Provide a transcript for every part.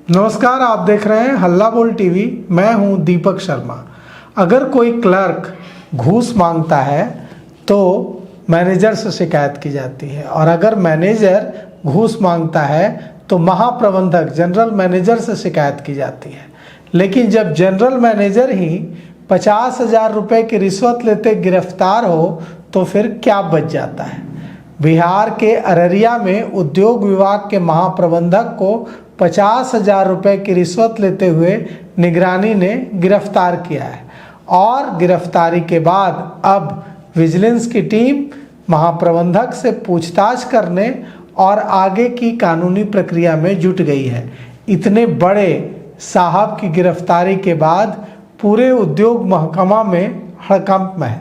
नमस्कार, आप देख रहे हैं हल्ला बोल टीवी। मैं हूं दीपक शर्मा। अगर कोई क्लर्क घूस मांगता है तो मैनेजर से शिकायत की जाती है, और अगर मैनेजर घूस मांगता है तो महाप्रबंधक जनरल मैनेजर से शिकायत की जाती है। लेकिन जब जनरल मैनेजर ही 50,000 रुपये की रिश्वत लेते गिरफ्तार हो तो फिर क्या बच जाता है। बिहार के अररिया में उद्योग विभाग के महाप्रबंधक को 50,000 रुपये की रिश्वत लेते हुए निगरानी ने गिरफ्तार किया है, और गिरफ्तारी के बाद अब विजिलेंस की टीम महाप्रबंधक से पूछताछ करने और आगे की कानूनी प्रक्रिया में जुट गई है। इतने बड़े साहब की गिरफ्तारी के बाद पूरे उद्योग महकमा में हड़कंप है।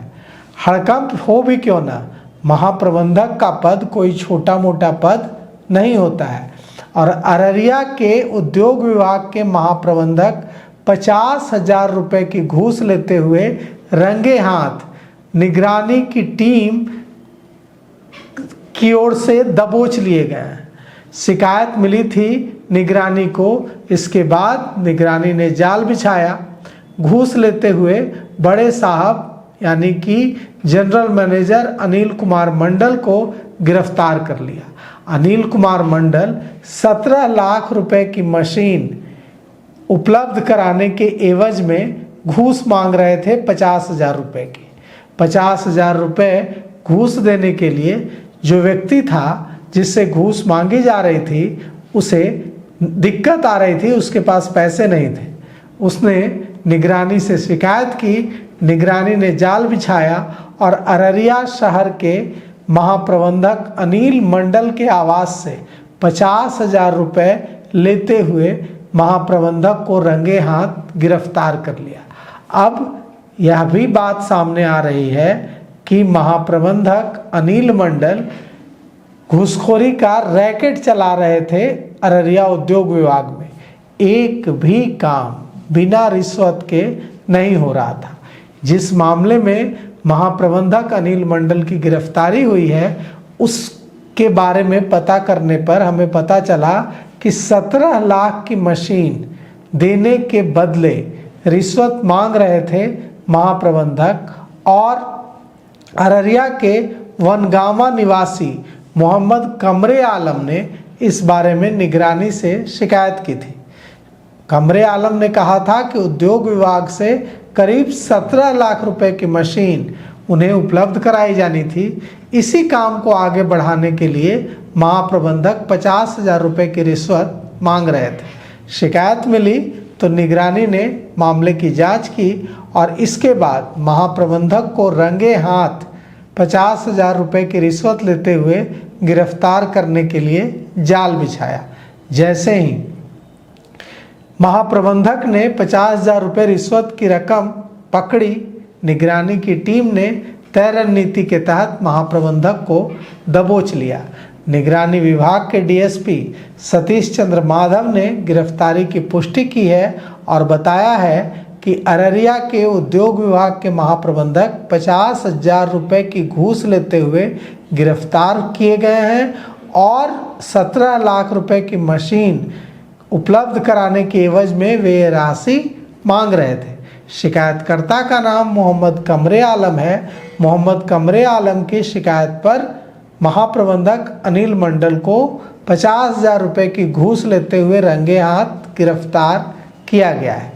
हड़कंप हो भी क्यों ना, महाप्रबंधक का पद कोई छोटा मोटा पद नहीं होता है, और अररिया के उद्योग विभाग के महाप्रबंधक 50,000 रुपये की घूस लेते हुए रंगे हाथ निगरानी की टीम की ओर से दबोच लिए गए हैं। शिकायत मिली थी निगरानी को, इसके बाद निगरानी ने जाल बिछाया। घूस लेते हुए बड़े साहब यानी कि जनरल मैनेजर अनिल कुमार मंडल को गिरफ्तार कर लिया। अनिल कुमार मंडल 17 लाख रुपए की मशीन उपलब्ध कराने के एवज में घूस मांग रहे थे 50,000 रुपये की। 50,000 रुपये घूस देने के लिए जो व्यक्ति था जिससे घूस मांगी जा रही थी, उसे दिक्कत आ रही थी, उसके पास पैसे नहीं थे। उसने निगरानी से शिकायत की, निगरानी ने जाल बिछाया और अररिया शहर के महाप्रबंधक अनिल मंडल के आवास से 50,000 रुपये लेते हुए महाप्रबंधक को रंगे हाथ गिरफ्तार कर लिया। अब यह भी बात सामने आ रही है कि महाप्रबंधक अनिल मंडल घूसखोरी का रैकेट चला रहे थे अररिया उद्योग विभाग में। एक भी काम बिना रिश्वत के नहीं हो रहा था। जिस मामले में महाप्रबंधक अनिल मंडल की गिरफ्तारी हुई है, उसके बारे में पता करने पर हमें पता चला कि 17 लाख की मशीन देने के बदले रिश्वत मांग रहे थे महाप्रबंधक, और अररिया के वनगामा निवासी मोहम्मद कमरे आलम ने इस बारे में निगरानी से शिकायत की थी। कमरे आलम ने कहा था कि उद्योग विभाग से करीब 17 लाख रुपए की मशीन उन्हें उपलब्ध कराई जानी थी। इसी काम को आगे बढ़ाने के लिए महाप्रबंधक 50,000 रुपये की रिश्वत मांग रहे थे। शिकायत मिली तो निगरानी ने मामले की जांच की, और इसके बाद महाप्रबंधक को रंगे हाथ 50,000 रुपये की रिश्वत लेते हुए गिरफ्तार करने के लिए जाल बिछाया। जैसे ही महाप्रबंधक ने 50,000 रुपये रिश्वत की रकम पकड़ी, निगरानी की टीम ने तय रणनीति के तहत महाप्रबंधक को दबोच लिया। निगरानी विभाग के डीएसपी सतीश चंद्र माधव ने गिरफ्तारी की पुष्टि की है और बताया है कि अररिया के उद्योग विभाग के महाप्रबंधक 50,000 रुपये की घूस लेते हुए गिरफ्तार किए गए हैं, और 17 लाख रुपए की मशीन उपलब्ध कराने के एवज में वे राशि मांग रहे थे। शिकायतकर्ता का नाम मोहम्मद कमरे आलम है। मोहम्मद कमरे आलम की शिकायत पर महाप्रबंधक अनिल मंडल को 50,000 रुपये की घूस लेते हुए रंगे हाथ गिरफ्तार किया गया है।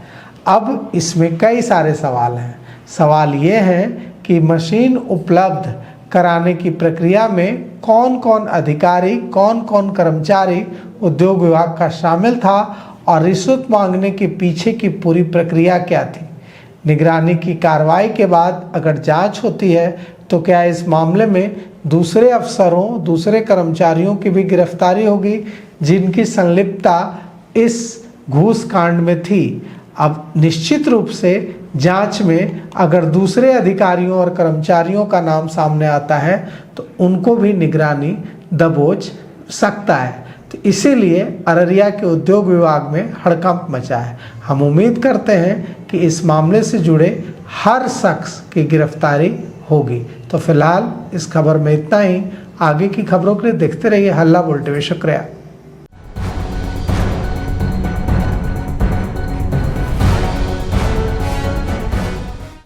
अब इसमें कई सारे सवाल हैं। सवाल ये है कि मशीन उपलब्ध कराने की प्रक्रिया में कौन कौन अधिकारी, कौन कौन कर्मचारी उद्योग विभाग का शामिल था, और रिश्वत मांगने के पीछे की पूरी प्रक्रिया क्या थी। निगरानी की कार्रवाई के बाद अगर जांच होती है तो क्या इस मामले में दूसरे अफसरों, दूसरे कर्मचारियों की भी गिरफ्तारी होगी जिनकी संलिप्तता इस घूस कांड में थी। अब निश्चित रूप से जांच में अगर दूसरे अधिकारियों और कर्मचारियों का नाम सामने आता है तो उनको भी निगरानी दबोच सकता है। तो इसीलिए अररिया के उद्योग विभाग में हड़कंप मचा है। हम उम्मीद करते हैं कि इस मामले से जुड़े हर शख्स की गिरफ्तारी होगी। तो फिलहाल इस खबर में इतना ही। आगे की खबरों के लिए देखते रहिए हल्ला बोल टीवी। शुक्रिया।